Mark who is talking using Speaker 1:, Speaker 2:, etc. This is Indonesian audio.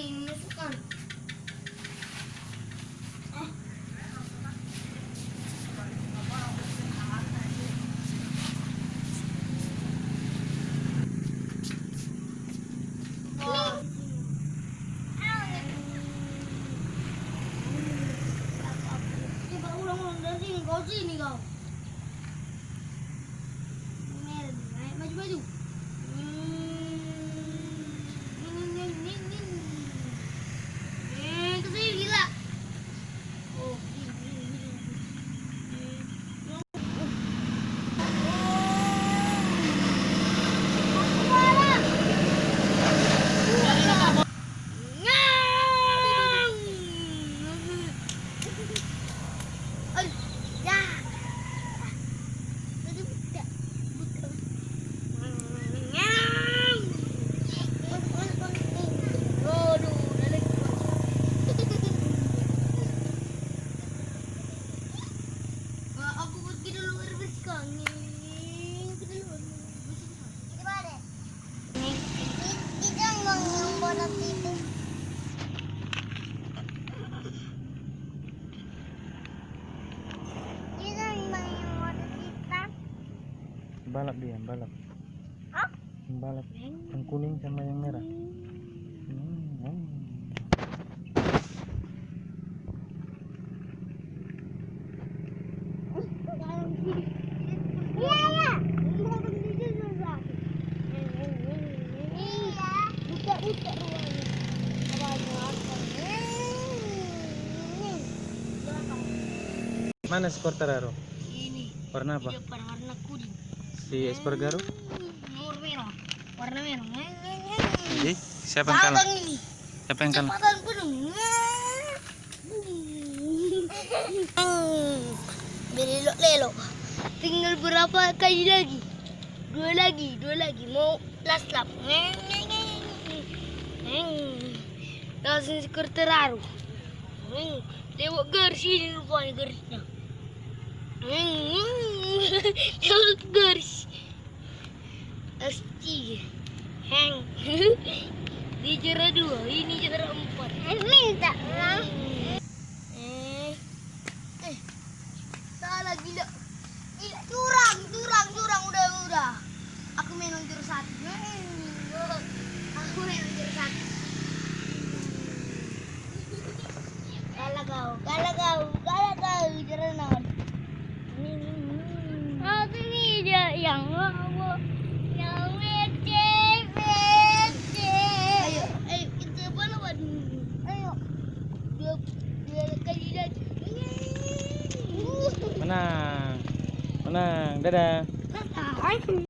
Speaker 1: ini masukkan. Coba ulang-ulang dari sini, kau sini kau. Naik maju-maju. Kesini gila. Oh, aku pergi dulu bersihkan.
Speaker 2: Balap dia, balap. Balap yang kuning sama yang merah. Mana skor Tararo?
Speaker 1: Ini
Speaker 2: Warna apa?
Speaker 1: di depan warna kuning.
Speaker 2: Si Espargaro?
Speaker 1: Nomor merah. Warna merah.
Speaker 2: Jadi siapa yang kalah?
Speaker 1: Abang ini.
Speaker 2: Siapa yang kalah?
Speaker 1: Kecepatan penuh. Belok-lelok. Tinggal berapa kali lagi? Dua lagi. Mau last lap. Langsung skor Tararo. Lewat garis ini rupanya garisnya. Lewat garis. Pasti. Di juara 2, ini juara 4. Minta lah. Salah gila. Gila curang udah. Aku main juara 1. Aku main juara 1. Kalah kau, juara 0. Aku ini dia yang Ayo kita balapan. Ayo. Dua kali lagi.
Speaker 2: Menang. Dadah.
Speaker 1: Menang.